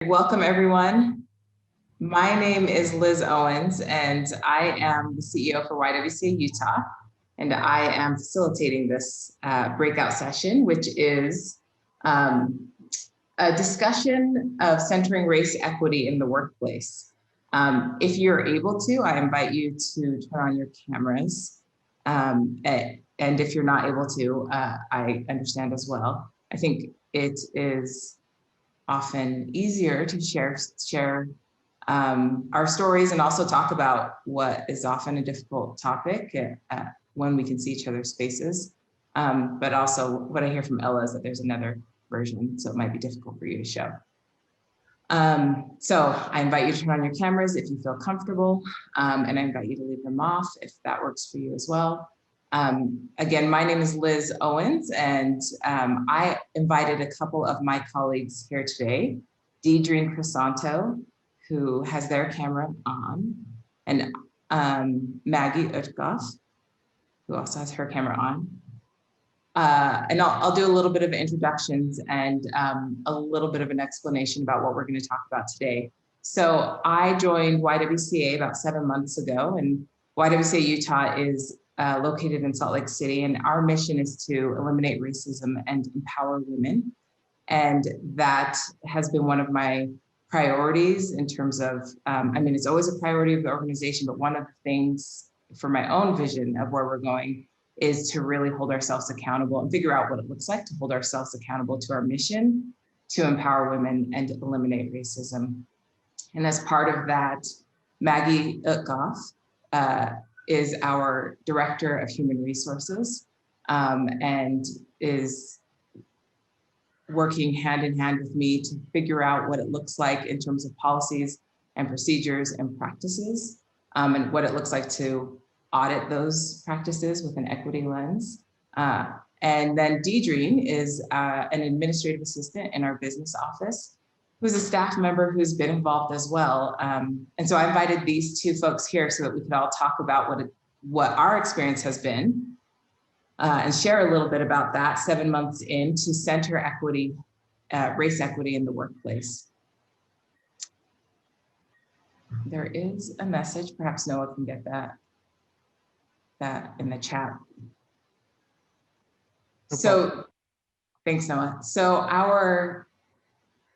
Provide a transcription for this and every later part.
Welcome, everyone. My name is Liz Owens, and I am the CEO for YWCA Utah, and I am facilitating this breakout session, which is a discussion of centering race equity in the workplace. If you're able to, I invite you to turn on your cameras. And if you're not able to, I understand as well. I think it is often easier to share our stories and also talk about what is often a difficult topic when we can see each other's faces. But also what I hear from Ella is that there's another version, so it might be difficult for you to show. So I invite you to turn on your cameras if you feel comfortable, and I invite you to leave them off if that works for you as well. Again, my name is Liz Owens, and I invited a couple of my colleagues here today, Deidre Crisanto, who has their camera on, and Maggie Utgoff, who also has her camera on. And I'll do a little bit of introductions and a little bit of an explanation about what we're going to talk about today. So I joined YWCA about 7 months ago, and YWCA Utah is located in Salt Lake City, and our mission is to eliminate racism and empower women. And that has been one of my priorities in terms of, I mean, it's always a priority of the organization, but one of the things for my own vision of where we're going is to really hold ourselves accountable and figure out what it looks like to hold ourselves accountable to our mission to empower women and eliminate racism. And as part of that, Maggie Utgoff is our Director of Human Resources and is working hand in hand with me to figure out what it looks like in terms of policies and procedures and practices, and what it looks like to audit those practices with an equity lens. And then Deidre is an administrative assistant in our business office, who's a staff member who's been involved as well. And so I invited these two folks here so that we could all talk about what our experience has been and share a little bit about that 7 months in to center equity, race equity in the workplace. There is a message, perhaps Noah can get that in the chat. So thanks, Noah. So our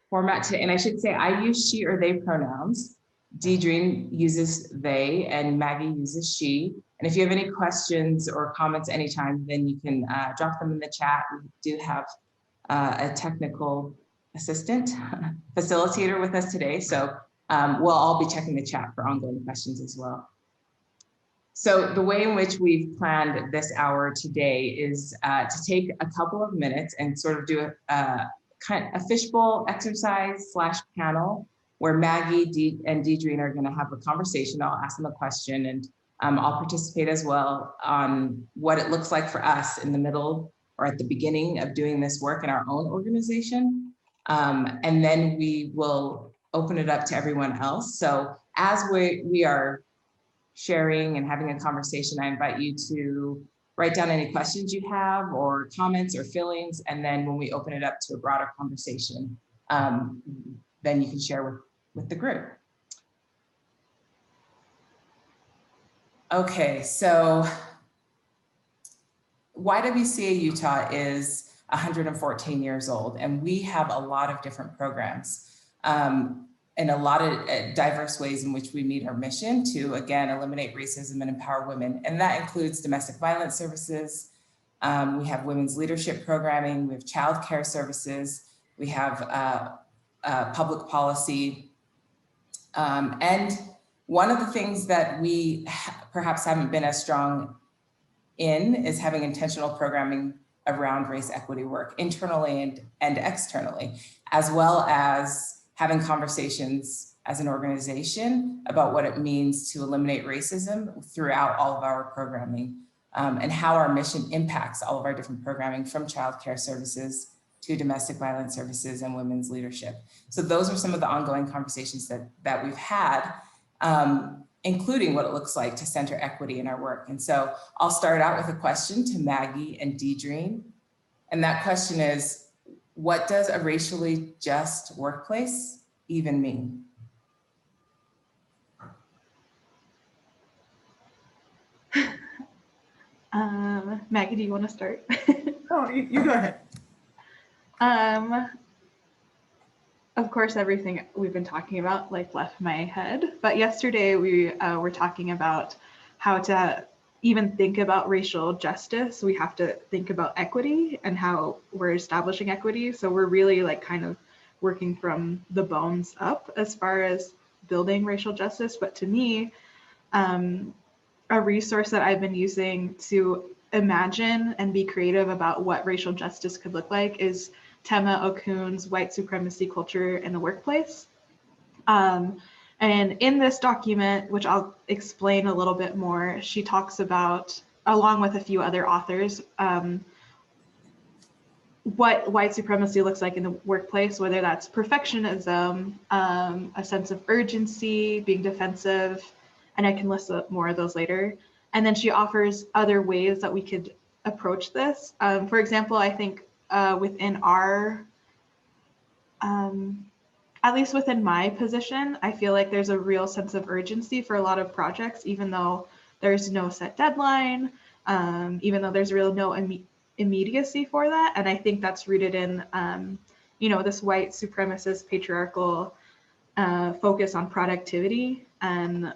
format and I should say I use she or they pronouns. Deidre uses they and Maggie uses she. And if you have any questions or comments anytime, then you can drop them in the chat. We do have a technical assistant, facilitator with us today. So we'll all be checking the chat for ongoing questions as well. So the way in which we've planned this hour today is to take a couple of minutes and sort of do a fishbowl exercise / panel where Maggie and Deidre are going to have a conversation. I'll ask them a question and I'll participate as well on what it looks like for us in the middle or at the beginning of doing this work in our own organization. And then we will open it up to everyone else. So as we are sharing and having a conversation, I invite you to write down any questions you have or comments or feelings. And then when we open it up to a broader conversation, then you can share with the group. Okay, so YWCA Utah is 114 years old, and we have a lot of different programs and a lot of diverse ways in which we meet our mission to, again, eliminate racism and empower women. And that includes domestic violence services. We have women's leadership programming. We have childcare services. We have public policy. And one of the things that we perhaps haven't been as strong in is having intentional programming around race equity work internally and externally, as well as having conversations as an organization about what it means to eliminate racism throughout all of our programming, and how our mission impacts all of our different programming, from childcare services to domestic violence services and women's leadership. So those are some of the ongoing conversations that we've had, including what it looks like to center equity in our work. And so I'll start out with a question to Maggie and Deidre. And that question is, what does a racially just workplace even me? Maggie, do you want to start? Oh, you go ahead. Of course, everything we've been talking about like left my head, but yesterday we were talking about how to even think about racial justice. We have to think about equity and how we're establishing equity. So we're really like kind of working from the bones up as far as building racial justice. But to me, a resource that I've been using to imagine and be creative about what racial justice could look like is Tema Okun's White Supremacy Culture in the Workplace. And in this document, which I'll explain a little bit more, she talks about, along with a few other authors, what white supremacy looks like in the workplace, whether that's perfectionism, a sense of urgency, being defensive, and I can list more of those later. And then she offers other ways that we could approach this. For example, I think within our, at least within my position, I feel like there's a real sense of urgency for a lot of projects, even though there's no set deadline, even though there's really no immediacy for that. And I think that's rooted in, this white supremacist patriarchal focus on productivity and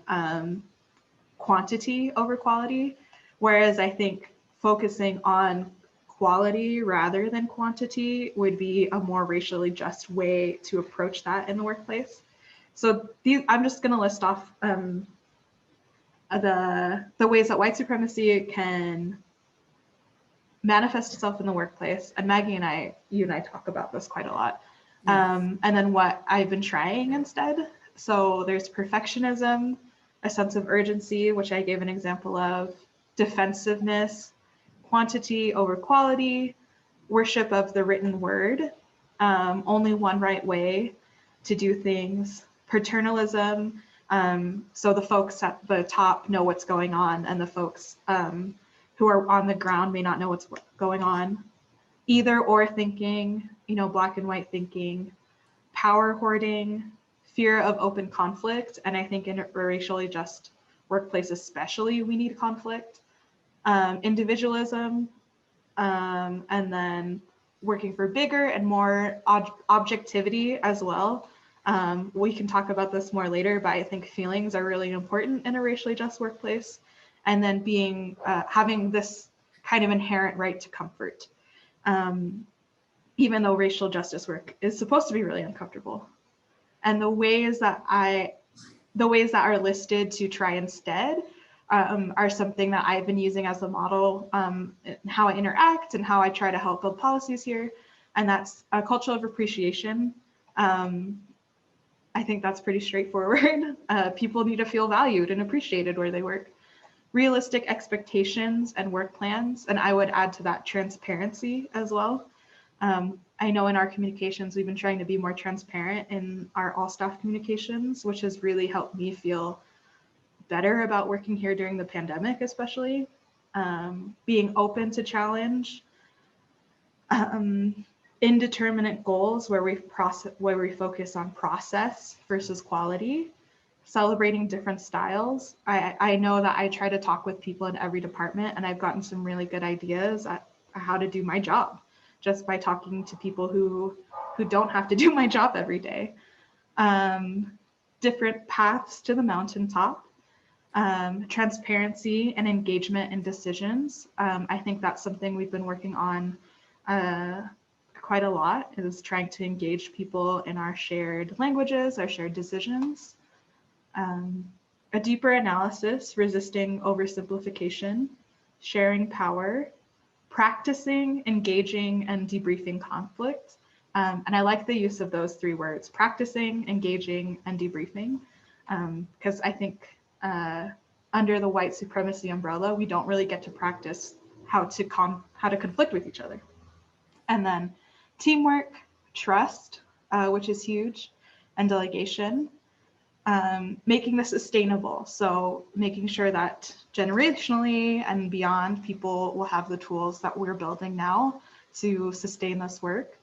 quantity over quality. Whereas I think focusing on quality rather than quantity would be a more racially just way to approach that in the workplace. So I'm just going to list off the ways that white supremacy can manifest itself in the workplace. And Maggie and you and I talk about this quite a lot. And then what I've been trying instead. So there's perfectionism, a sense of urgency, which I gave an example of, defensiveness, quantity over quality, worship of the written word, only one right way to do things, paternalism, so the folks at the top know what's going on and the folks who are on the ground may not know what's going on, either or thinking, black and white thinking, power hoarding, fear of open conflict, and I think in a racially just workplace especially, we need conflict, individualism, and then working for bigger and more objectivity as well. We can talk about this more later, but I think feelings are really important in a racially just workplace. And then having this kind of inherent right to comfort, even though racial justice work is supposed to be really uncomfortable. And the ways that are listed to try instead are something that I've been using as a model, how I interact and how I try to help build policies here. And that's a culture of appreciation. I think that's pretty straightforward. People need to feel valued and appreciated where they work. Realistic expectations and work plans. And I would add to that transparency as well. I know in our communications, we've been trying to be more transparent in our all staff communications, which has really helped me feel better about working here during the pandemic, especially. Being open to challenge, indeterminate goals where we focus on process versus quality, celebrating different styles. I know that I try to talk with people in every department, and I've gotten some really good ideas at how to do my job just by talking to people who don't have to do my job every day. Different paths to the mountaintop, transparency and engagement in decisions. I think that's something we've been working on quite a lot, is trying to engage people in our shared languages, our shared decisions. A deeper analysis, resisting oversimplification, sharing power, practicing, engaging, and debriefing conflict. And I like the use of those three words, practicing, engaging, and debriefing, because I think under the white supremacy umbrella, we don't really get to practice how to conflict with each other. And then teamwork, trust, which is huge, and delegation. Making this sustainable. So making sure that generationally and beyond, people will have the tools that we're building now to sustain this work.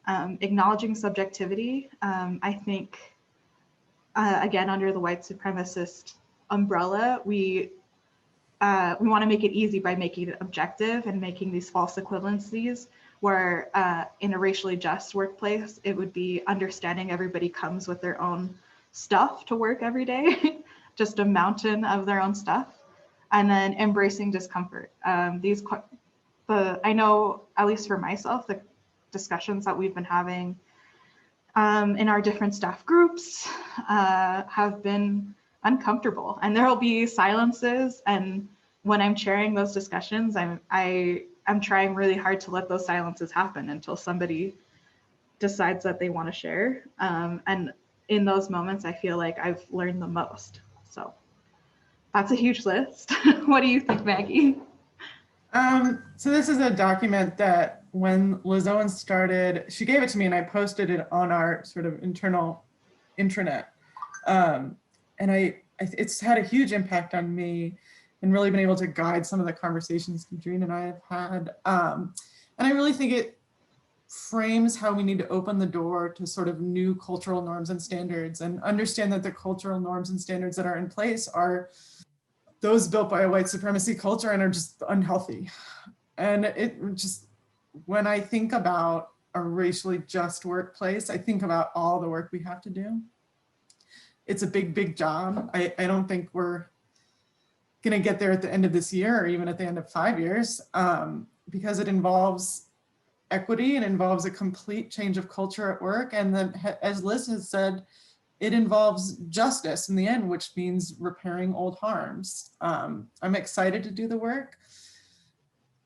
Acknowledging subjectivity. I think again, under the white supremacist umbrella, we want to make it easy by making it objective and making these false equivalencies where in a racially just workplace, it would be understanding everybody comes with their own stuff to work every day, just a mountain of their own stuff, and then embracing discomfort. I know, at least for myself, the discussions that we've been having in our different staff groups have been uncomfortable, and there will be silences. And when I'm chairing those discussions, I'm trying really hard to let those silences happen until somebody decides that they want to share. And in those moments, I feel like I've learned the most. So that's a huge list. What do you think, Maggie? So this is a document that when Liz Owens started, she gave it to me and I posted it on our sort of internal intranet. And it's had a huge impact on me and really been able to guide some of the conversations Kadrina and I have had. And I really think it frames how we need to open the door to sort of new cultural norms and standards, and understand that the cultural norms and standards that are in place are those built by a white supremacy culture and are just unhealthy. And it just, when I think about a racially just workplace, I think about all the work we have to do. It's a big, big job. I don't think we're going to get there at the end of this year or even at the end of 5 years, because it involves equity and involves a complete change of culture at work. And then, as Liz has said, it involves justice in the end, which means repairing old harms. I'm excited to do the work,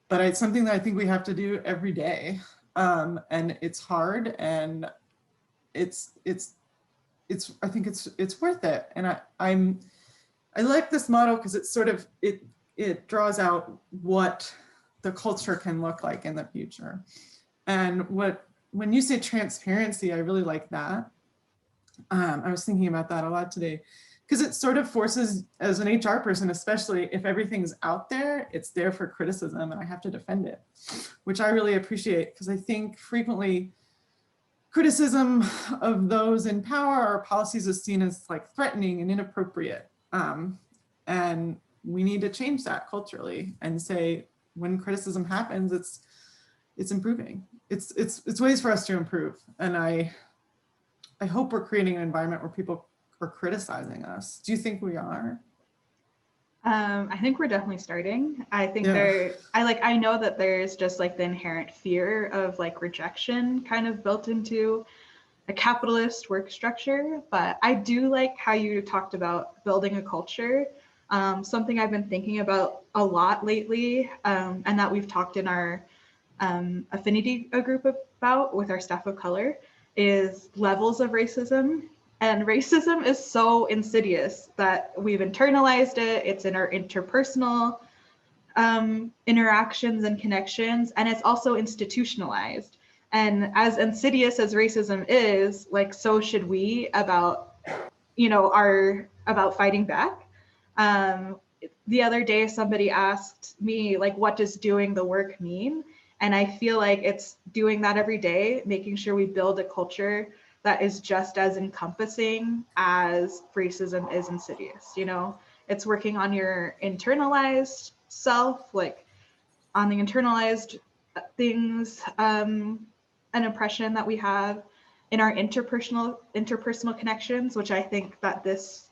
but it's something that I think we have to do every day. And it's hard, and I think it's worth it. And I like this model because it's sort of, it draws out what the culture can look like in the future. And when you say transparency, I really like that. I was thinking about that a lot today, because it sort of forces, as an HR person, especially if everything's out there, it's there for criticism and I have to defend it, which I really appreciate, because I think frequently criticism of those in power or policies is seen as like threatening and inappropriate. And we need to change that culturally and say, when criticism happens, it's improving. It's ways for us to improve. And I hope we're creating an environment where people are criticizing us. Do you think we are? I think we're definitely starting. I think I know that there's just like the inherent fear of like rejection kind of built into a capitalist work structure, but I do like how you talked about building a culture. Something I've been thinking about a lot lately, and that we've talked in our affinity group about with our staff of color, is levels of racism. And racism is so insidious that we've internalized it. It's in our interpersonal interactions and connections, and it's also institutionalized. And as insidious as racism is, like, so should we about, about fighting back. The other day, somebody asked me, like, what does doing the work mean? And I feel like it's doing that every day, making sure we build a culture that is just as encompassing as racism is insidious. It's working on your internalized self, like on the internalized things and oppression that we have in our interpersonal connections, which I think that this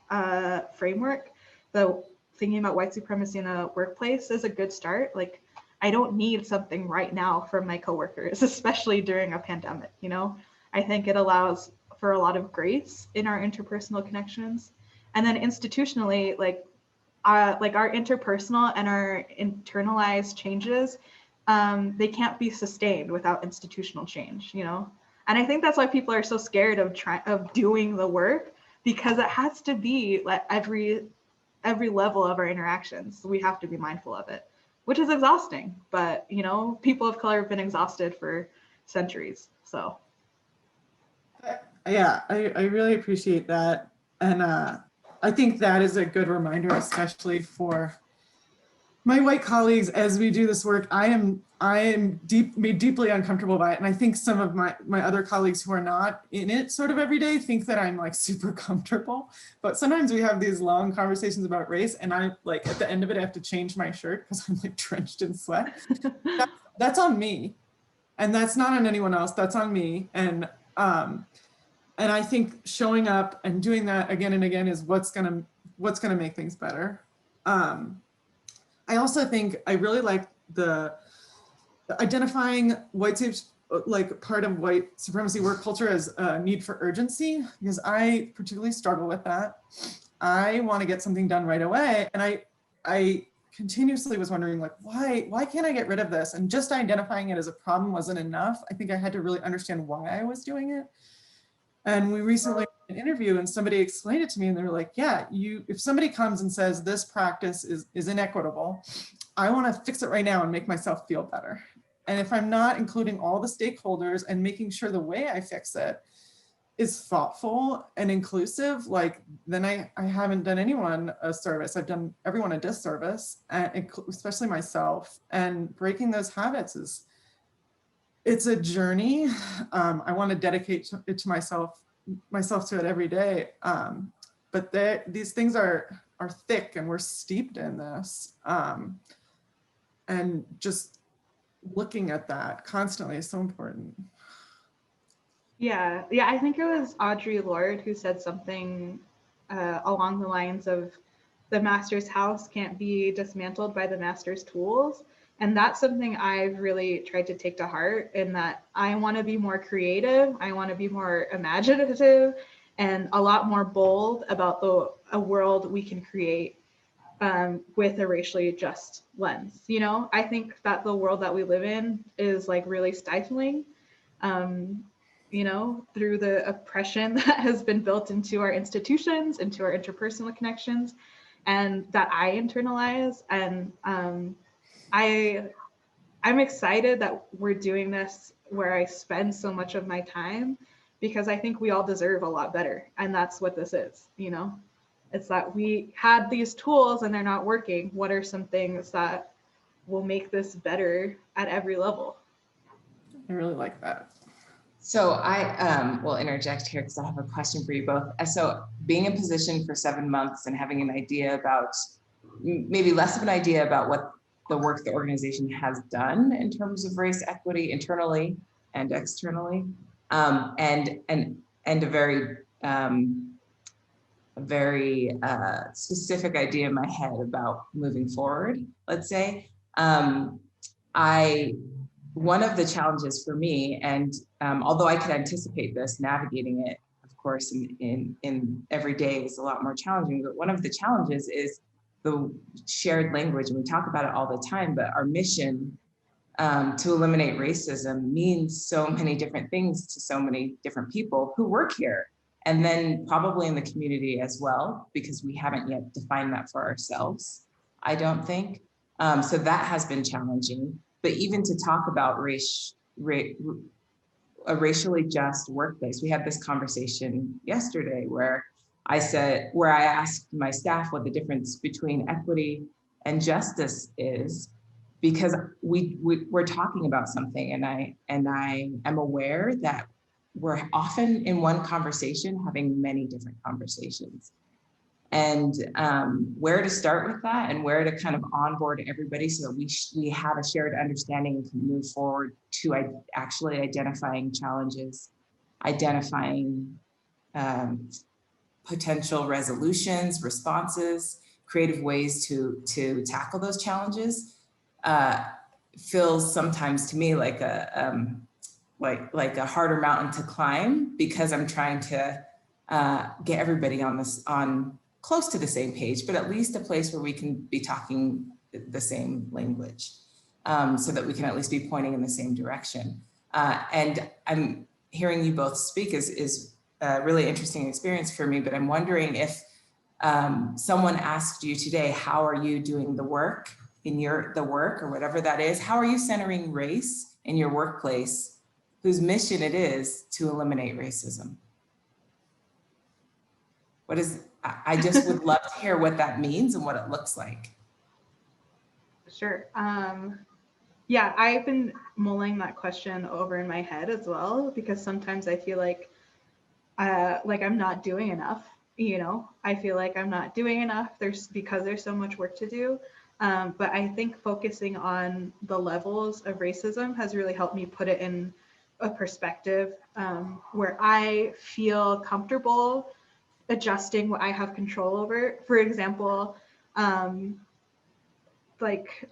framework, the thinking about white supremacy in a workplace, is a good start. Like, I don't need something right now from my coworkers, especially during a pandemic. I think it allows for a lot of grace in our interpersonal connections. And then institutionally, like our interpersonal and our internalized changes, they can't be sustained without institutional change, And I think that's why people are so scared of doing the work, because it has to be like every level of our interactions. We have to be mindful of it, which is exhausting. But, people of color have been exhausted for centuries, so. Yeah, I really appreciate that. And I think that is a good reminder, especially for my white colleagues, as we do this work, I am made deeply uncomfortable by it. And I think some of my other colleagues who are not in it sort of every day think that I'm like super comfortable. But sometimes we have these long conversations about race, and I like at the end of it, I have to change my shirt because I'm like drenched in sweat. That's on me. And that's not on anyone else, that's on me. And I think showing up and doing that again and again is what's gonna make things better. I also think I really like the identifying like part of white supremacy work culture as a need for urgency, because I particularly struggle with that. I want to get something done right away. And I continuously was wondering, like, why can't I get rid of this? And just identifying it as a problem wasn't enough. I think I had to really understand why I was doing it. And we recently had an interview and somebody explained it to me, and they were like, yeah, if somebody comes and says this practice is inequitable, I want to fix it right now and make myself feel better. And if I'm not including all the stakeholders and making sure the way I fix it is thoughtful and inclusive, like then I haven't done anyone a service. I've done everyone a disservice, and especially myself. And breaking those habits it's a journey. I want to dedicate it to myself to it every day. But these things are thick, and we're steeped in this. And just looking at that constantly is so important. Yeah, I think it was Audre Lorde who said something along the lines of the master's house can't be dismantled by the master's tools. And that's something I've really tried to take to heart, in that I want to be more creative. I want to be more imaginative and a lot more bold about a world we can create with a racially just lens. You know, I think that the world that we live in is like really stifling, you know, through the oppression that has been built into our institutions, into our interpersonal connections, and that I internalize. And I'm excited that we're doing this where I spend so much of my time, because I think we all deserve a lot better. And that's what this is, you know? It's that we had these tools and they're not working. What are some things that will make this better at every level? I really like that. So I will interject here because I have a question for you both. So being in position for 7 months and having an idea about, maybe less of an idea about what the work the organization has done in terms of race equity internally and externally, and a very specific idea in my head about moving forward, let's say. One of the challenges for me, and although I could anticipate this, navigating it, of course, in every day is a lot more challenging, but one of the challenges is the shared language, and we talk about it all the time, but our mission to eliminate racism means so many different things to so many different people who work here, and then probably in the community as well, because we haven't yet defined that for ourselves, I don't think. So that has been challenging. But even to talk about a racially just workplace, we had this conversation yesterday where I asked my staff what the difference between equity and justice is, because we're talking about something, and I am aware that we're often in one conversation having many different conversations. And where to start with that, and where to kind of onboard everybody so that we have a shared understanding and can move forward to actually identifying challenges, identifying potential resolutions, responses, creative ways to tackle those challenges, feels sometimes to me like a harder mountain to climb, because I'm trying to get everybody on close to the same page, but at least a place where we can be talking the same language, so that we can at least be pointing in the same direction. And I'm hearing you both speak is a really interesting experience for me, but I'm wondering if someone asked you today, how are you doing the work the work or whatever that is, how are you centering race in your workplace, whose mission it is to eliminate racism? I just would love to hear what that means and what it looks like. Sure. Yeah, I've been mulling that question over in my head as well, because sometimes I feel like I'm not doing enough. You know, I feel like I'm not doing enough. Because there's so much work to do. But I think focusing on the levels of racism has really helped me put it in a perspective where I feel comfortable adjusting what I have control over. For example, like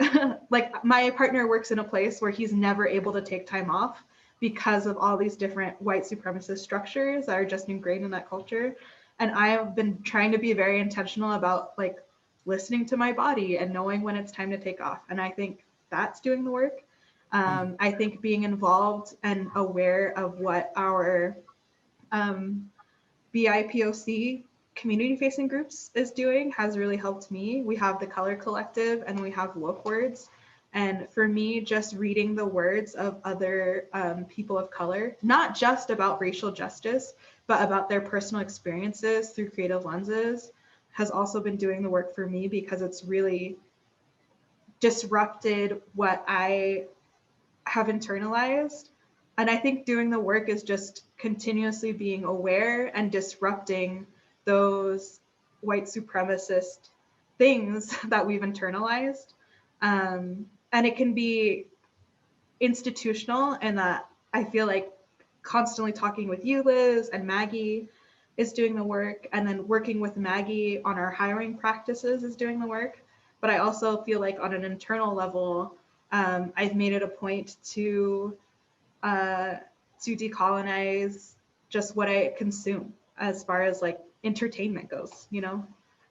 like my partner works in a place where he's never able to take time off because of all these different white supremacist structures that are just ingrained in that culture. And I have been trying to be very intentional about like listening to my body and knowing when it's time to take off. And I think that's doing the work. I think being involved and aware of what our BIPOC community facing groups is doing has really helped me. We have the Color Collective and we have Woke Words. And for me, just reading the words of other people of color, not just about racial justice, but about their personal experiences through creative lenses, has also been doing the work for me, because it's really disrupted what I have internalized. And I think doing the work is just continuously being aware and disrupting those white supremacist things that we've internalized. And it can be institutional, and that I feel like constantly talking with you, Liz, and Maggie is doing the work, and then working with Maggie on our hiring practices is doing the work. But I also feel like on an internal level, I've made it a point to decolonize just what I consume as far as like entertainment goes, you know.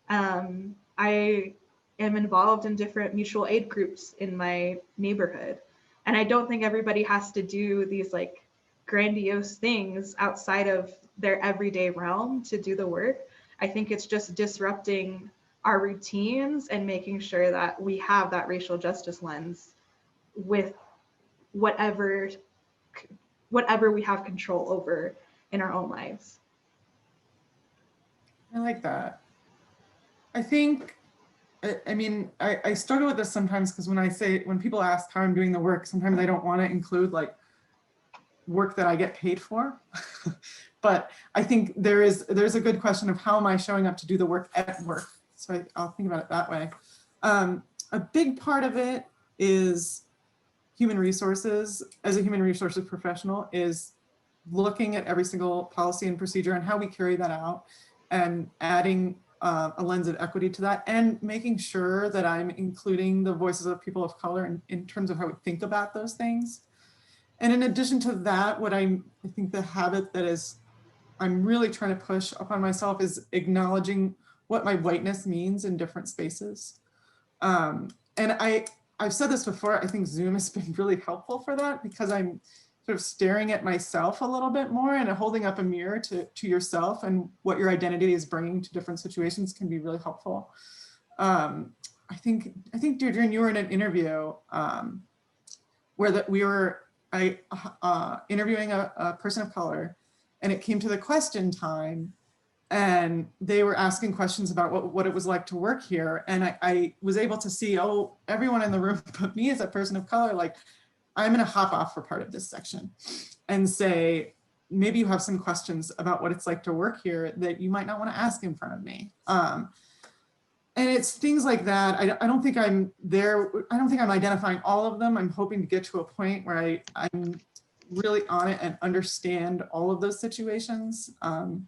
I am involved in different mutual aid groups in my neighborhood. And I don't think everybody has to do these like grandiose things outside of their everyday realm to do the work. I think it's just disrupting our routines and making sure that we have that racial justice lens with whatever we have control over in our own lives. I like that. I think, I mean, I struggle with this sometimes, because when people ask how I'm doing the work, sometimes I don't want to include like work that I get paid for. But I think there's a good question of how am I showing up to do the work at work? So I'll think about it that way. A big part of it is human resources. As a human resources professional, is looking at every single policy and procedure and how we carry that out, and adding a lens of equity to that, and making sure that I'm including the voices of people of color in terms of how we think about those things. And in addition to that, I think the habit that I'm really trying to push upon myself is acknowledging what my whiteness means in different spaces. And I've said this before, I think Zoom has been really helpful for that, because I'm sort of staring at myself a little bit more, and holding up a mirror to yourself and what your identity is bringing to different situations can be really helpful. I think Deirdre, you were in an interview where we were interviewing a person of color, and it came to the question time, and they were asking questions about what it was like to work here. And I was able to see, oh, everyone in the room but me as a person of color, like, I'm going to hop off for part of this section and say, maybe you have some questions about what it's like to work here that you might not want to ask in front of me. And it's things like that. I don't think I'm there. I don't think I'm identifying all of them. I'm hoping to get to a point where I'm really on it and understand all of those situations.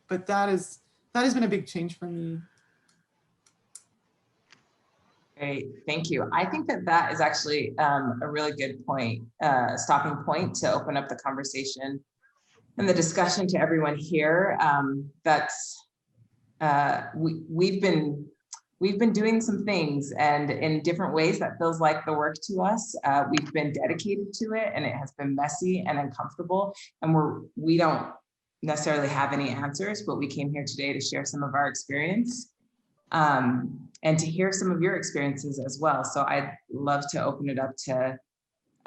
But that has been a big change for me. Great, thank you. I think that is actually a really good point, stopping point to open up the conversation and the discussion to everyone here. We've been doing some things, and in different ways that feels like the work to us. We've been dedicated to it, and it has been messy and uncomfortable, and we don't necessarily have any answers, but we came here today to share some of our experience. And to hear some of your experiences as well. So I'd love to open it up to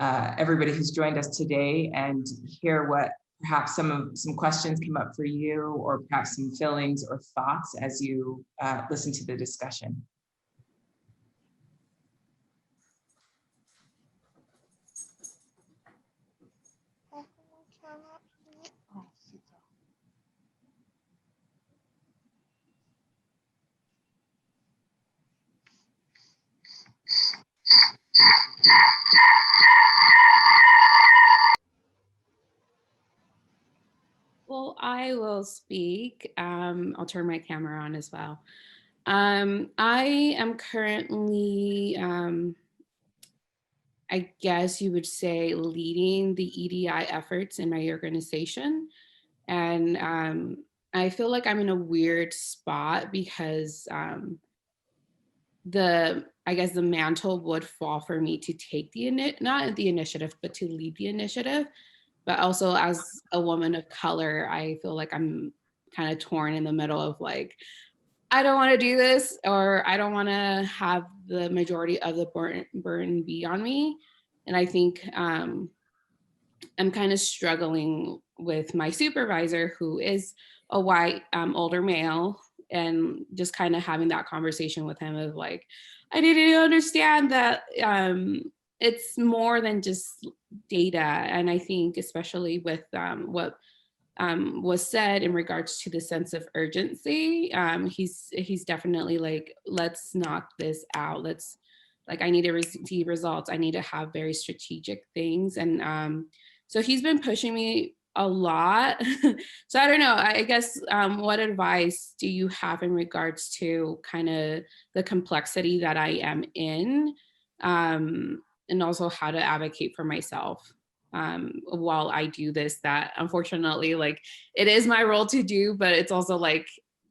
everybody who's joined us today and hear what perhaps some questions came up for you, or perhaps some feelings or thoughts as you listen to the discussion. Well, I will speak. I'll turn my camera on as well. I am currently, I guess you would say, leading the EDI efforts in my organization. And I feel like I'm in a weird spot because I guess the mantle would fall for me to take not the initiative, but to lead the initiative. But also as a woman of color, I feel like I'm kind of torn in the middle of like, I don't want to do this, or I don't want to have the majority of the burden be on me. And I think I'm kind of struggling with my supervisor, who is a white older male, and just kind of having that conversation with him of like, I need to understand that it's more than just data. And I think especially with what was said in regards to the sense of urgency, he's definitely like, let's knock this out. Let's like, I need to see results. I need to have very strategic things. And so he's been pushing me a lot. So I don't know, I guess, what advice do you have in regards to kind of the complexity that I am in, and also how to advocate for myself while I do this, that unfortunately, like, it is my role to do, but it's also like,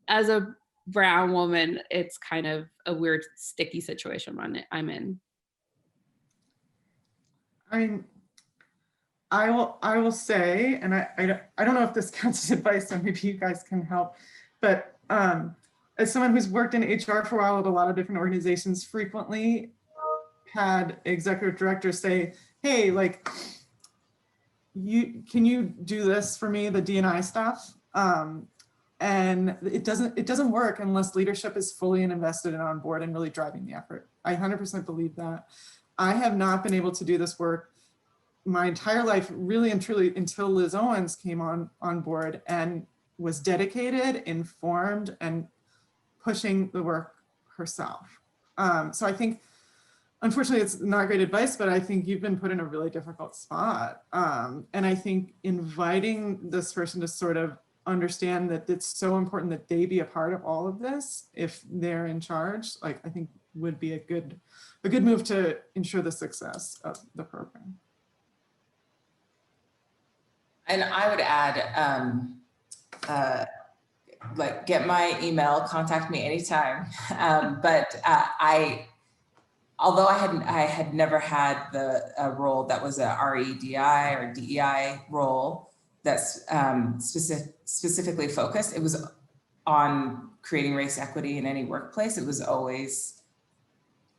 as a brown woman, it's kind of a weird, sticky situation I'm in. I mean, I will say, and I don't know if this counts as advice, so maybe you guys can help, but as someone who's worked in HR for a while at a lot of different organizations, frequently had executive directors say, hey, like, can you do this for me, the D&I stuff? And it doesn't work unless leadership is fully invested and on board and really driving the effort. I 100% believe that. I have not been able to do this work my entire life, really and truly, until Liz Owens came on board and was dedicated, informed, and pushing the work herself. So I think, unfortunately, it's not great advice, but I think you've been put in a really difficult spot. And I think inviting this person to sort of understand that it's so important that they be a part of all of this, if they're in charge, like, I think would be a good move to ensure the success of the program. And I would add, like, get my email, contact me anytime. Although I had never had a role that was a REDI or DEI role that's specifically focused, it was on creating race equity in any workplace. It was always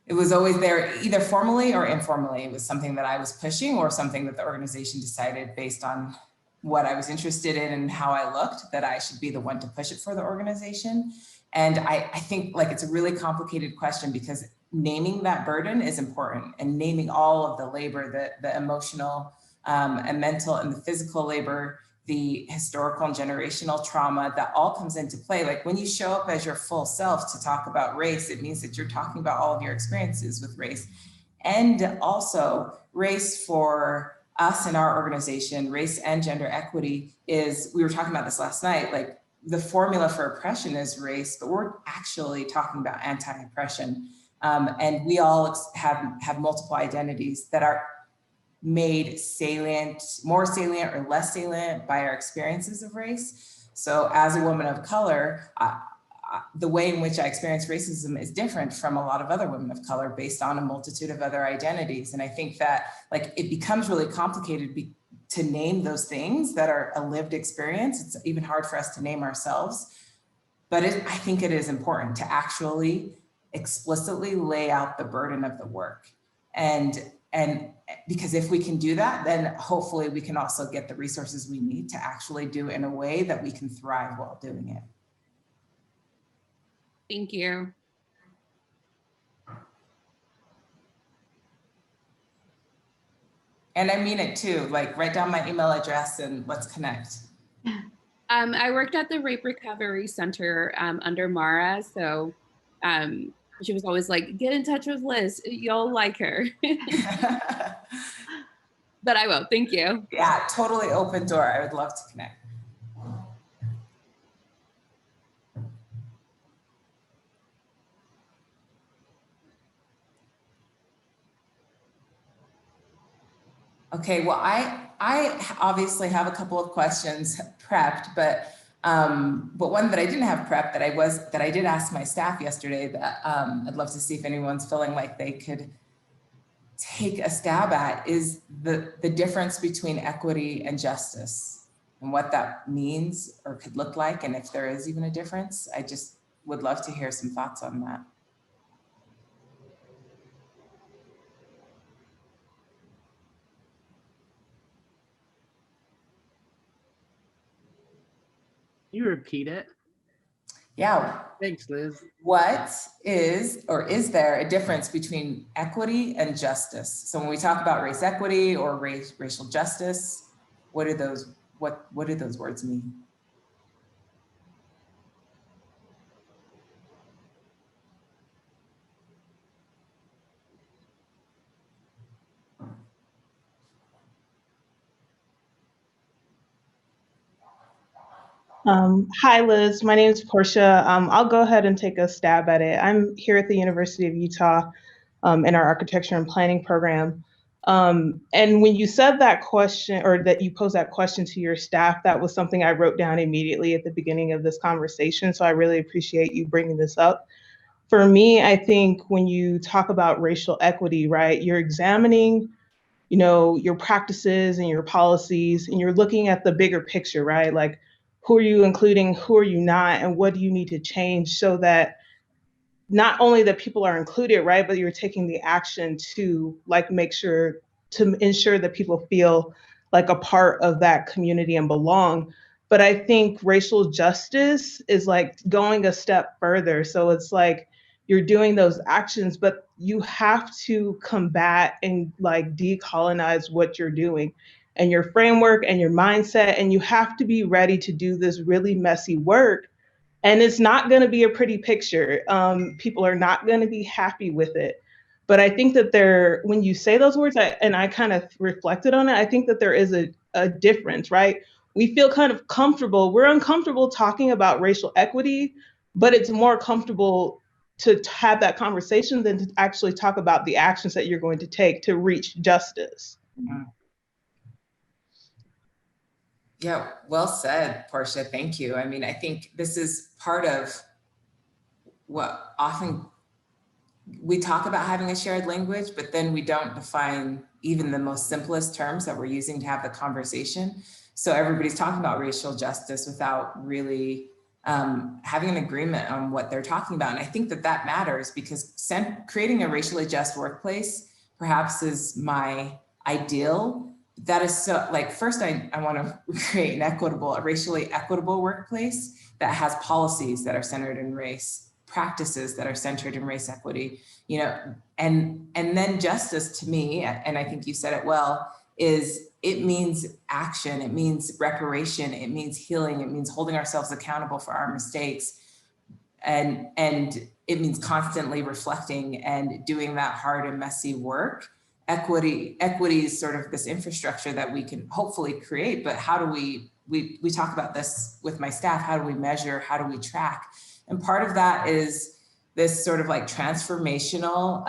there, either formally or informally. It was something that I was pushing, or something that the organization decided based on what I was interested in and how I looked, that I should be the one to push it for the organization. And I think, like, it's a really complicated question, because naming that burden is important, and naming all of the labor, the emotional and mental and the physical labor, the historical and generational trauma, that all comes into play. Like, when you show up as your full self to talk about race, it means that you're talking about all of your experiences with race. And also, race for us in our organization, race and gender equity is, we were talking about this last night, like, the formula for oppression is race, but we're actually talking about anti-oppression. And we all have multiple identities that are made salient, more salient or less salient by our experiences of race. So as a woman of color, the way in which I experience racism is different from a lot of other women of color based on a multitude of other identities. And I think that, like, it becomes really complicated to name those things that are a lived experience. It's even hard for us to name ourselves, but I think it is important to actually explicitly lay out the burden of the work. And because if we can do that, then hopefully we can also get the resources we need to actually do it in a way that we can thrive while doing it. Thank you. And I mean it too, like, write down my email address and let's connect. I worked at the Rape Recovery Center under Mara. So She was always like, get in touch with Liz. You'll like her. But I will. Thank you. Yeah, totally open door. I would love to connect. Okay, well, I obviously have a couple of questions prepped, but one that I didn't have prepped that I did ask my staff yesterday that I'd love to see if anyone's feeling like they could take a stab at is the difference between equity and justice and what that means or could look like, and if there is even a difference. I just would love to hear some thoughts on that. You repeat it. Yeah. Thanks, Liz. What is, or is there a difference between equity and justice? So when we talk about race equity or racial justice, what do those words mean? Hi, Liz. My name is Portia. I'll go ahead and take a stab at it. I'm here at the University of Utah in our architecture and planning program. And when you said that question, or that you posed that question to your staff, that was something I wrote down immediately at the beginning of this conversation. So I really appreciate you bringing this up. For me, I think when you talk about racial equity, right, you're examining your practices and your policies, and you're looking at the bigger picture, right? Like, who are you including, who are you not, and what do you need to change so that not only that people are included, right, but you're taking the action to ensure that people feel like a part of that community and belong. But I think racial justice is like going a step further. So it's like you're doing those actions, but you have to combat and like decolonize what you're doing and your framework and your mindset. And you have to be ready to do this really messy work, and it's not going to be a pretty picture. People are not going to be happy with it. But I think that when you say those words, and I kind of reflected on it, I think that there is a difference, right? We feel kind of comfortable. We're uncomfortable talking about racial equity, but it's more comfortable to have that conversation than to actually talk about the actions that you're going to take to reach justice. Yeah, well said, Portia. Thank you. I mean, I think this is part of what often we talk about having a shared language, but then we don't define even the most simplest terms that we're using to have the conversation. So everybody's talking about racial justice without really having an agreement on what they're talking about. And I think that matters because creating a racially just workplace perhaps is my ideal. That is so, like, first I want to create a racially equitable workplace that has policies that are centered in race, practices that are centered in race equity, and then justice to me, and I think you said it well, it means action, it means reparation, it means healing, it means holding ourselves accountable for our mistakes, and it means constantly reflecting and doing that hard and messy work. Equity is sort of this infrastructure that we can hopefully create, but how do we talk about this with my staff, how do we measure, how do we track? And part of that is this sort of like transformational,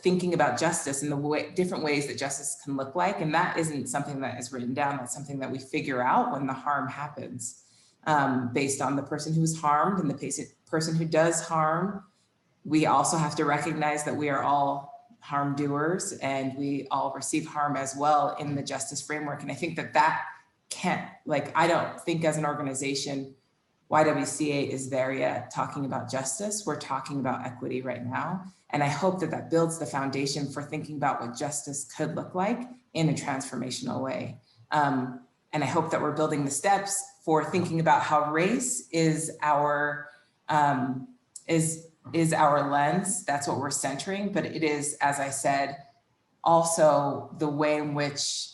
thinking about justice and the different ways that justice can look like. And that isn't something that is written down, that's something that we figure out when the harm happens, based on the person who is harmed and the person who does harm. We also have to recognize that we are all harm doers and we all receive harm as well in the justice framework. And I think that can't, I don't think as an organization, YWCA is there yet talking about justice. We're talking about equity right now. And I hope that builds the foundation for thinking about what justice could look like in a transformational way. And I hope that we're building the steps for thinking about how race is our lens. That's what we're centering, but it is, as I said, also the way in which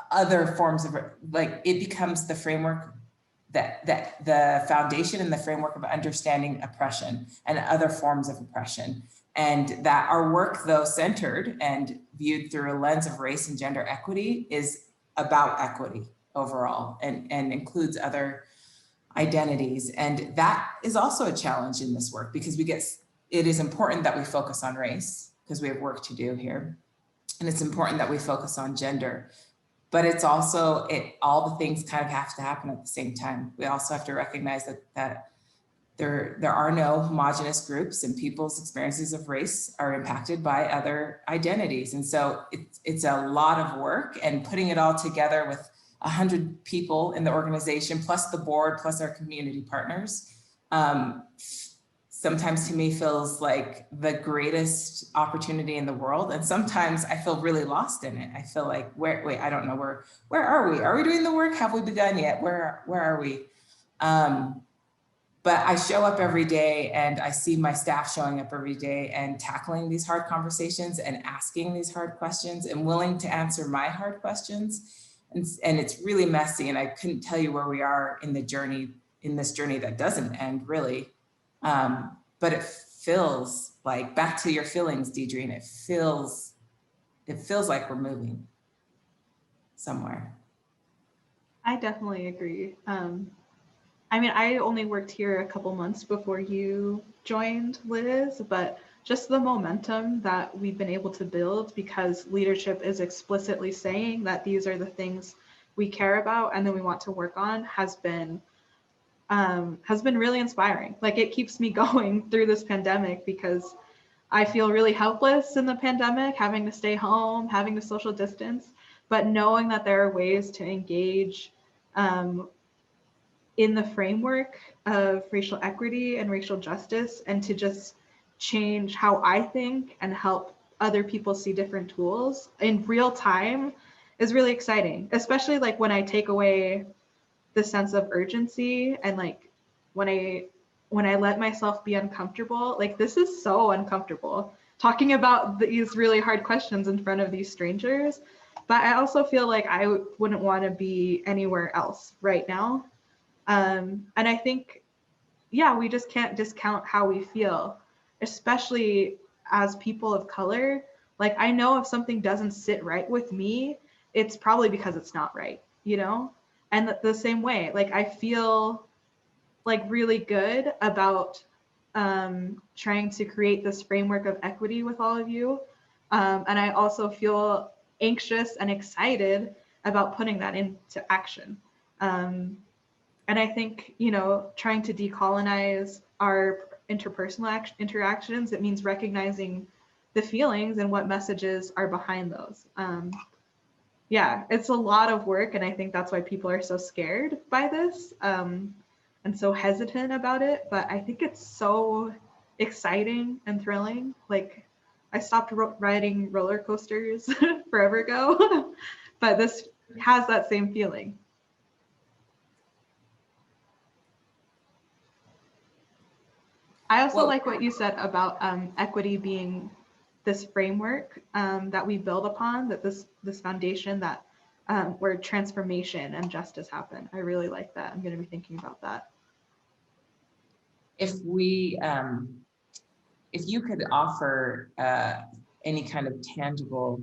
other forms of, it becomes the framework the foundation and the framework of understanding oppression and other forms of oppression. And that our work, though centered and viewed through a lens of race and gender equity, is about equity overall and includes other identities. And that is also a challenge in this work, because it is important that we focus on race because we have work to do here. And it's important that we focus on gender, but it's also, all the things kind of have to happen at the same time. We also have to recognize that there are no homogenous groups, and people's experiences of race are impacted by other identities. And so it's a lot of work, and putting it all together with 100 people in the organization, plus the board, plus our community partners, sometimes to me feels like the greatest opportunity in the world. And sometimes I feel really lost in it. I feel like, wait, I don't know, where are we? Are we doing the work? Have we begun yet? Where are we? But I show up every day, and I see my staff showing up every day and tackling these hard conversations and asking these hard questions and willing to answer my hard questions. And it's really messy, and I couldn't tell you where we are in this journey that doesn't end, really. But it feels like, back to your feelings, Deidre, it feels like we're moving somewhere. I definitely agree. I mean, I only worked here a couple months before you joined, Liz, but just the momentum that we've been able to build, because leadership is explicitly saying that these are the things we care about and that we want to work on, has been really inspiring. Like, it keeps me going through this pandemic, because I feel really helpless in the pandemic, having to stay home, having to social distance, but knowing that there are ways to engage in the framework of racial equity and racial justice, and to just change how I think and help other people see different tools in real time is really exciting, especially like when I take away the sense of urgency, and like when I let myself be uncomfortable. Like, this is so uncomfortable talking about these really hard questions in front of these strangers, but I also feel like I wouldn't want to be anywhere else right now. And I think, yeah, we just can't discount how we feel, especially as people of color. Like, I know if something doesn't sit right with me, it's probably because it's not right, you know? And the same way, like, I feel like really good about trying to create this framework of equity with all of you. And I also feel anxious and excited about putting that into action. And I think, you know, trying to decolonize our interpersonal interactions, it means recognizing the feelings and what messages are behind those. Yeah, it's a lot of work, and I think that's why people are so scared by this and so hesitant about it. But I think it's so exciting and thrilling. Like, I stopped riding roller coasters forever ago, but this has that same feeling. I also like what you said about equity being this framework that we build upon, that this foundation that where transformation and justice happen. I really like that. I'm going to be thinking about that. If you could offer any kind of tangible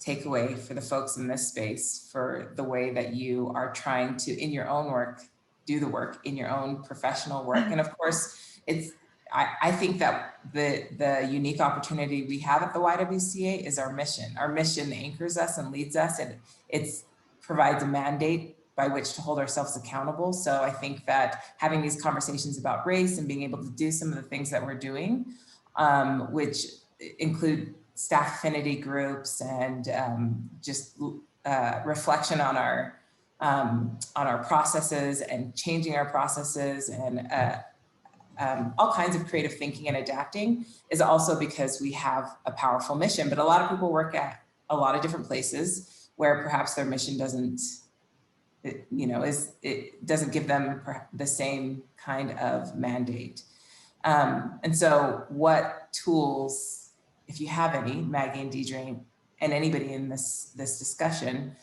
takeaway for the folks in this space for the way that you are trying to, in your own work, do the work in your own professional work. And of course, I think that the unique opportunity we have at the YWCA is our mission. Our mission anchors us and leads us, and it provides a mandate by which to hold ourselves accountable. So I think that having these conversations about race and being able to do some of the things that we're doing, which include staff affinity groups and just reflection on our processes and changing our processes and all kinds of creative thinking and adapting, is also because we have a powerful mission. But a lot of people work at a lot of different places where perhaps their mission doesn't, it doesn't give them the same kind of mandate. And so what tools, if you have any, Maggie and Deidre, and anybody in this discussion,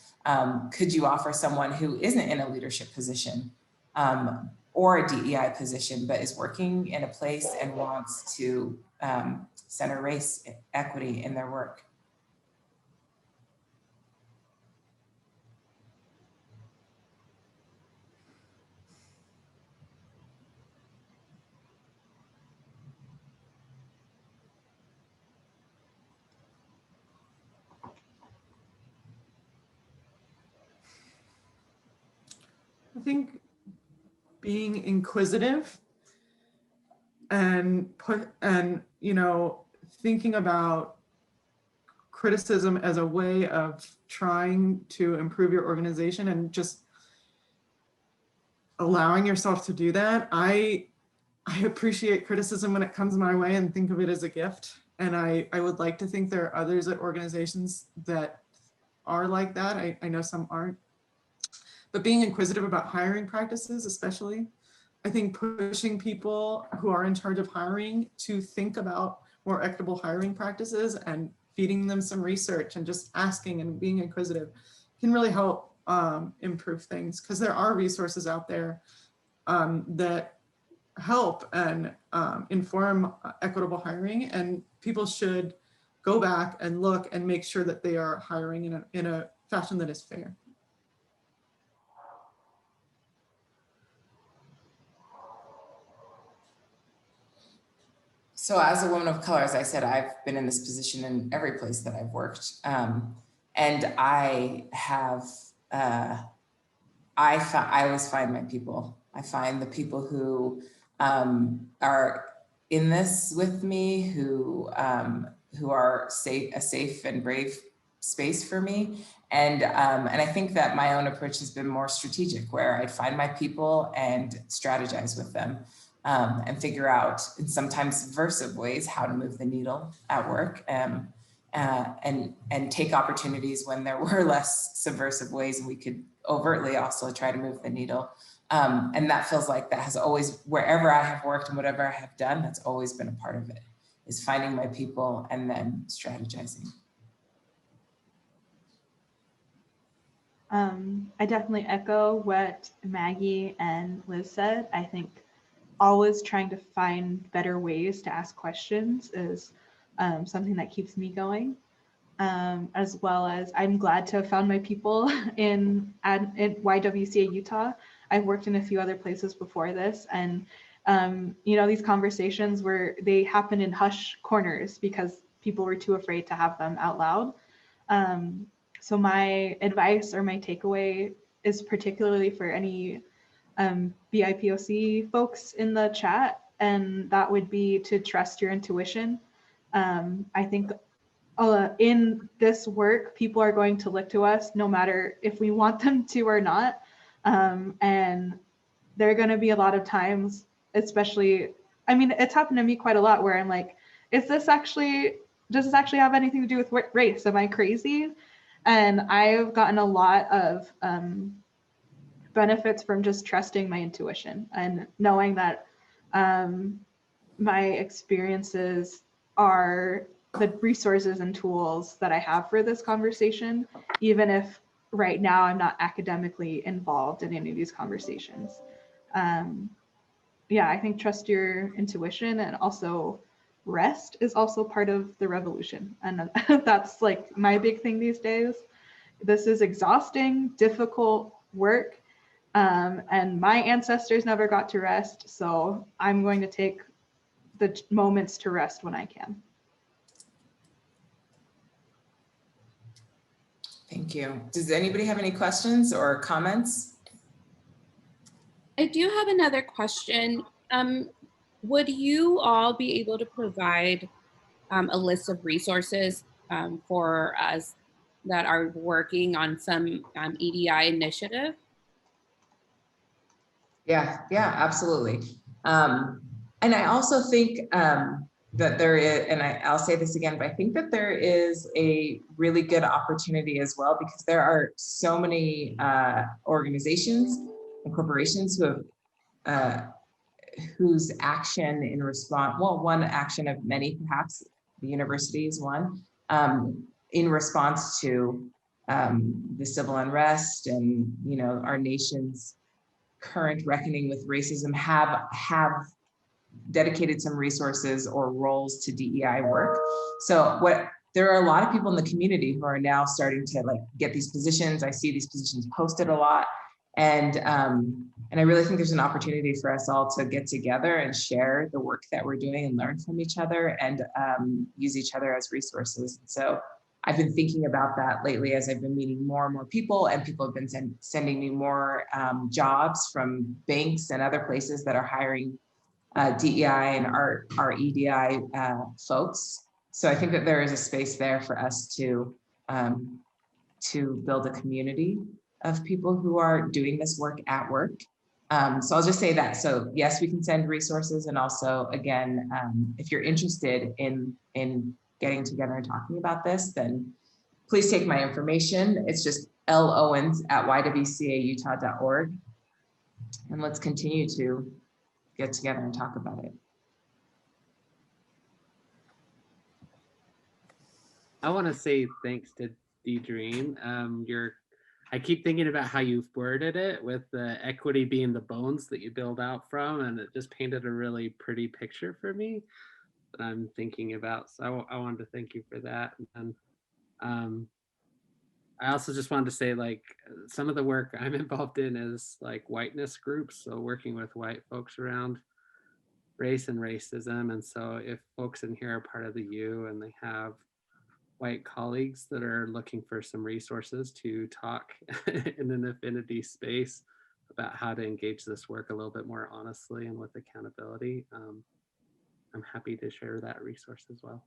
could you offer someone who isn't in a leadership position or a DEI position, but is working in a place and wants to center race equity in their work. I think being inquisitive and thinking about criticism as a way of trying to improve your organization and just allowing yourself to do that. I appreciate criticism when it comes my way and think of it as a gift. And I would like to think there are others at organizations that are like that. I know some aren't. But being inquisitive about hiring practices, especially, I think pushing people who are in charge of hiring to think about more equitable hiring practices and feeding them some research and just asking and being inquisitive can really help improve things, because there are resources out there that help and inform equitable hiring, and people should go back and look and make sure that they are hiring in a fashion that is fair. So as a woman of color, as I said, I've been in this position in every place that I've worked. And I have, I always find my people. I find the people who are in this with me, who are a safe and brave space for me. And I think that my own approach has been more strategic, where I find my people and strategize with them. And figure out, in sometimes subversive ways, how to move the needle at work, and take opportunities when there were less subversive ways, and we could overtly also try to move the needle. And that feels like that has always, wherever I have worked and whatever I have done, that's always been a part of it, is finding my people and then strategizing. I definitely echo what Maggie and Liz said. I think always trying to find better ways to ask questions is something that keeps me going, as well as I'm glad to have found my people in YWCA Utah. I've worked in a few other places before this, and these conversations they happen in hush corners because people were too afraid to have them out loud. So my advice or my takeaway is particularly for any BIPOC folks in the chat, and that would be to trust your intuition. I think in this work, people are going to look to us no matter if we want them to or not. And there are going to be a lot of times, especially, I mean, it's happened to me quite a lot where I'm like, does this actually have anything to do with race? Am I crazy? And I've gotten a lot of benefits from just trusting my intuition and knowing that my experiences are the resources and tools that I have for this conversation, even if right now I'm not academically involved in any of these conversations. Yeah, I think trust your intuition, and also rest is also part of the revolution. And that's like my big thing these days. This is exhausting, difficult work. And my ancestors never got to rest, so I'm going to take the moments to rest when I can. Thank you. Does anybody have any questions or comments? I do have another question. Would you all be able to provide a list of resources for us that are working on some EDI initiative? Yeah, absolutely. And I also think that there is, and I'll say this again, but I think that there is a really good opportunity as well, because there are so many organizations and corporations who have whose action in response, well, one action of many, perhaps the university is one, in response to the civil unrest and our nation's current reckoning with racism have dedicated some resources or roles to DEI work. So there are a lot of people in the community who are now starting to like get these positions. I see these positions posted a lot. And I really think there's an opportunity for us all to get together and share the work that we're doing and learn from each other and use each other as resources. So I've been thinking about that lately as I've been meeting more and more people, and people have been sending me more jobs from banks and other places that are hiring DEI and our EDI folks. So I think that there is a space there for us to build a community of people who are doing this work at work. So I'll just say that. So yes, we can send resources, and also again, if you're interested in getting together and talking about this, then please take my information. It's just lowens@ywcautah.org, and let's continue to get together and talk about it. I want to say thanks to D-Dream. I keep thinking about how you've worded it with the equity being the bones that you build out from, and it just painted a really pretty picture for me that I'm thinking about. So I wanted to thank you for that. And I also just wanted to say, like, some of the work I'm involved in is like whiteness groups, so working with white folks around race and racism. And so if folks in here are part of the U and they have white colleagues that are looking for some resources to talk in an affinity space about how to engage this work a little bit more honestly and with accountability, I'm happy to share that resource as well.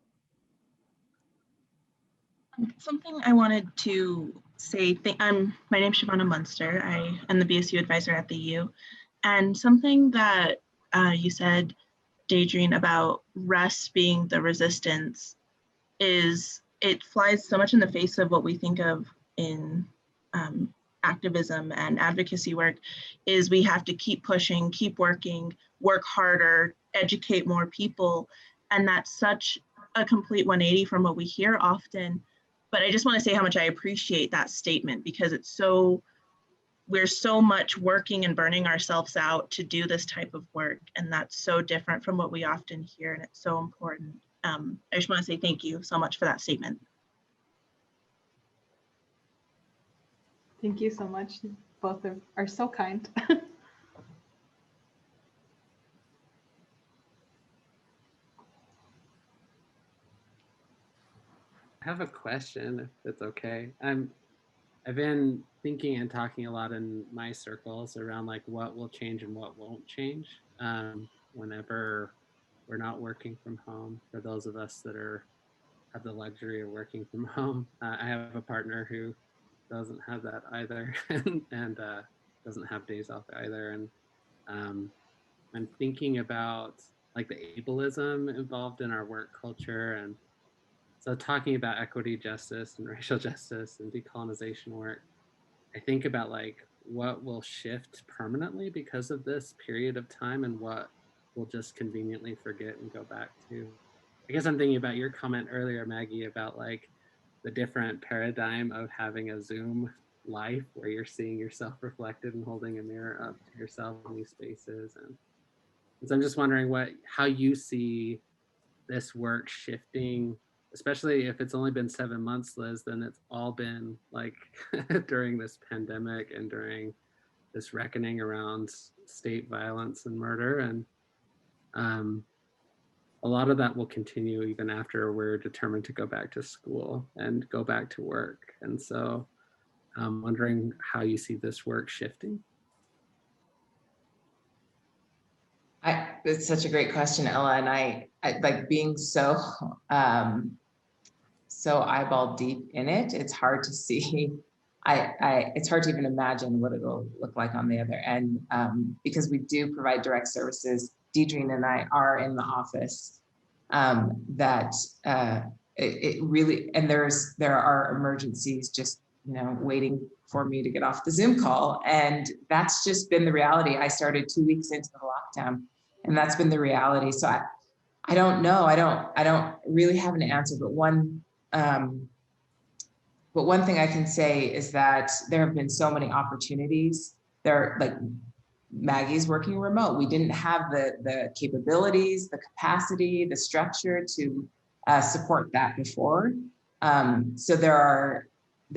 Something I wanted to say, my name's Shavonna Munster. I am the BSU advisor at the U. And something that you said, Daydream, about rest being the resistance is, it flies so much in the face of what we think of in activism and advocacy work, is we have to keep pushing, keep working, work harder, educate more people. And that's such a complete 180 from what we hear often. But I just want to say how much I appreciate that statement, because it's so, we're so much working and burning ourselves out to do this type of work. And that's so different from what we often hear, and it's so important. I just want to say thank you so much for that statement. Thank you so much. Both are so kind. I have a question, if it's okay. I've been thinking and talking a lot in my circles around like what will change and what won't change whenever we're not working from home. For those of us that have the luxury of working from home, I have a partner who doesn't have that either, and doesn't have days off either. And I'm thinking about like the ableism involved in our work culture. And so talking about equity, justice, and racial justice and decolonization work, I think about like what will shift permanently because of this period of time and what we'll just conveniently forget and go back to. I guess I'm thinking about your comment earlier, Maggie, about like the different paradigm of having a Zoom life where you're seeing yourself reflected and holding a mirror up to yourself in these spaces. And so I'm just wondering how you see this work shifting, especially if it's only been 7 months, Liz, then it's all been like during this pandemic and during this reckoning around state violence and murder. And a lot of that will continue even after we're determined to go back to school and go back to work. And so I'm wondering how you see this work shifting. It's such a great question, Ella, and I like being so eyeball deep in it. It's hard to see. It's hard to even imagine what it'll look like on the other end, because we do provide direct services. Deidre and I are in the office. It really, and there are emergencies just waiting for me to get off the Zoom call, and that's just been the reality. I started 2 weeks into the lockdown, and that's been the reality. So I don't know. I don't really have an answer, but one thing I can say is that there have been so many opportunities. There, like Maggie's working remote. We didn't have the capabilities, the capacity, the structure to support that before. So there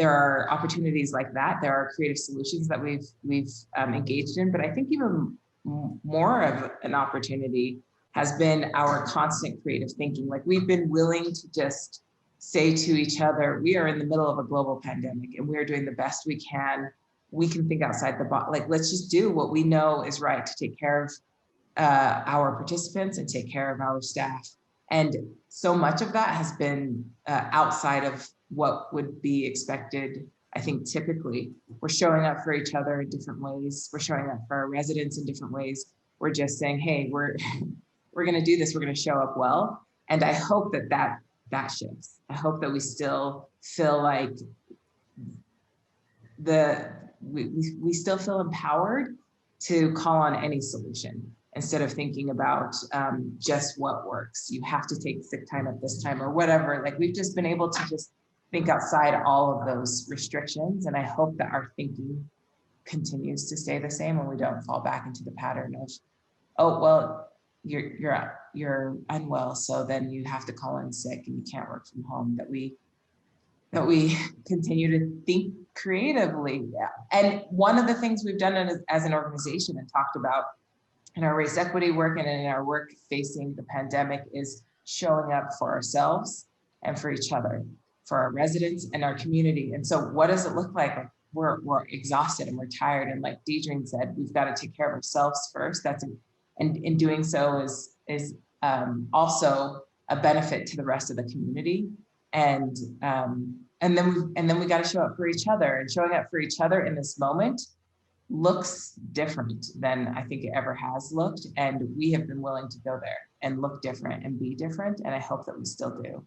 are opportunities like that. There are creative solutions that we've engaged in, but I think even more of an opportunity has been our constant creative thinking. Like, we've been willing to just say to each other, we are in the middle of a global pandemic and we are doing the best we can. We can think outside the box. Like, let's just do what we know is right to take care of our participants and take care of our staff. And so much of that has been outside of what would be expected. I think typically we're showing up for each other in different ways. We're showing up for our residents in different ways. We're just saying, hey, we're going to do this. We're going to show up well. And I hope that shifts. I hope that we still feel like we still feel empowered to call on any solution instead of thinking about just what works. You have to take sick time at this time or whatever. Like, we've just been able to just think outside all of those restrictions. And I hope that our thinking continues to stay the same and we don't fall back into the pattern of, oh, well, you're unwell, so then you have to call in sick and you can't work from home. That we continue to think creatively. And one of the things we've done as an organization and talked about in our race equity work and in our work facing the pandemic is showing up for ourselves and for each other, for our residents and our community. And so what does it look like? We're exhausted and we're tired. And like Deidre said, we've got to take care of ourselves first. And in doing so is also a benefit to the rest of the community. And then we got to show up for each other, and showing up for each other in this moment looks different than I think it ever has looked. And we have been willing to go there and look different and be different. And I hope that we still do.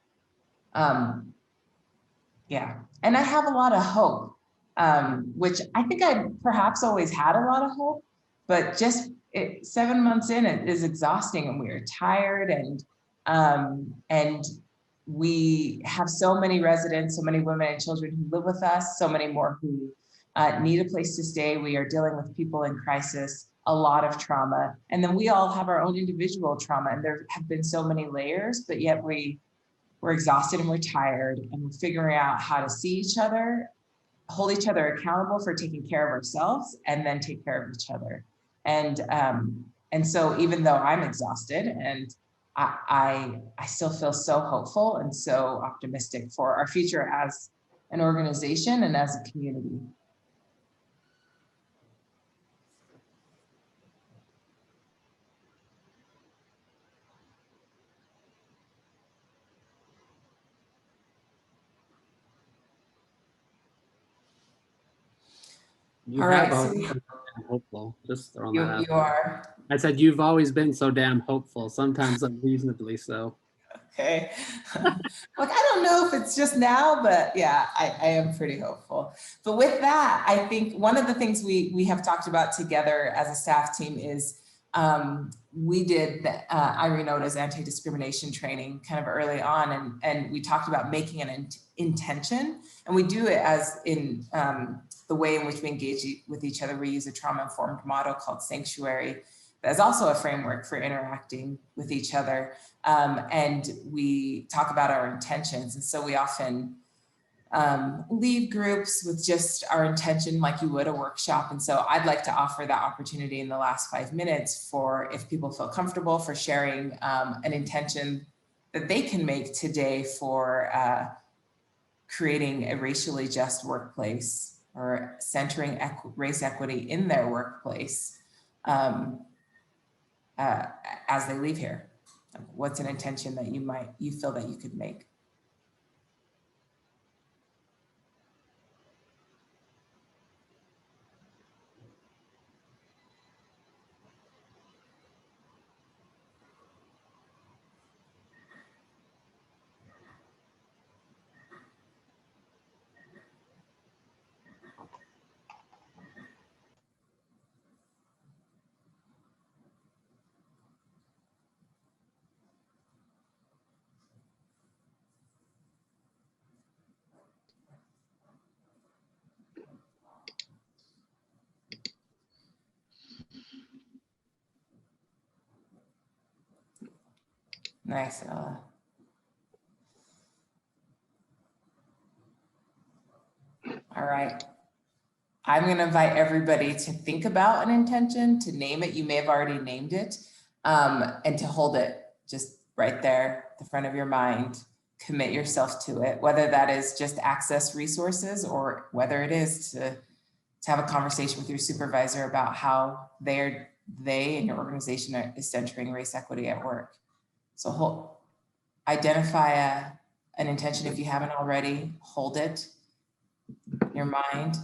Yeah. And I have a lot of hope, which I think I perhaps always had a lot of hope, but just 7 months in, it is exhausting and we are tired, and we have so many residents, so many women and children who live with us, so many more who need a place to stay. We are dealing with people in crisis, a lot of trauma, and then we all have our own individual trauma, and there have been so many layers, but yet we're exhausted and we're tired, and we're figuring out how to see each other, hold each other accountable for taking care of ourselves, and then take care of each other. And so even though I'm exhausted, and I still feel so hopeful and so optimistic for our future as an organization and as a community. You All have right, always so been so hopeful. Just throwing that out. you are. I said you've always been so damn hopeful, sometimes unreasonably so. Okay. Like, I don't know if it's just now, but yeah, I am pretty hopeful. But with that, I think one of the things we have talked about together as a staff team is we did the Irene Oda's anti-discrimination training kind of early on, and we talked about making an intention, and we do it as in the way in which we engage with each other. We use a trauma-informed model called Sanctuary. That's also a framework for interacting with each other. And we talk about our intentions. And so we often leave groups with just our intention like you would a workshop. And so I'd like to offer that opportunity in the last 5 minutes for, if people feel comfortable, for sharing an intention that they can make today for creating a racially just workplace or centering race equity in their workplace as they leave here. What's an intention that you feel that you could make? Nice, Ella. All right. I'm going to invite everybody to think about an intention, to name it. You may have already named it, and to hold it just right there at the front of your mind. Commit yourself to it, whether that is just access resources or whether it is to have a conversation with your supervisor about how they and your organization is centering race equity at work. So identify an intention if you haven't already, hold it in your mind.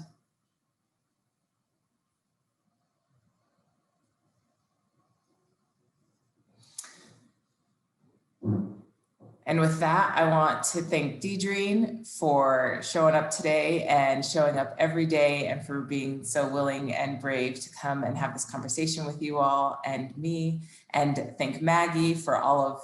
And with that, I want to thank Deidre for showing up today and showing up every day and for being so willing and brave to come and have this conversation with you all and me. And thank Maggie for all of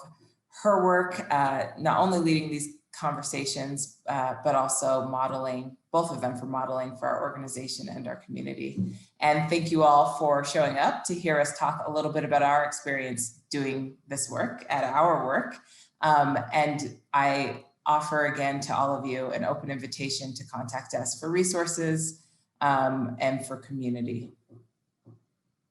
her work, not only leading these conversations, but also modeling, both of them for modeling for our organization and our community. And thank you all for showing up to hear us talk a little bit about our experience doing this work at our work. And I offer again to all of you an open invitation to contact us for resources and for community.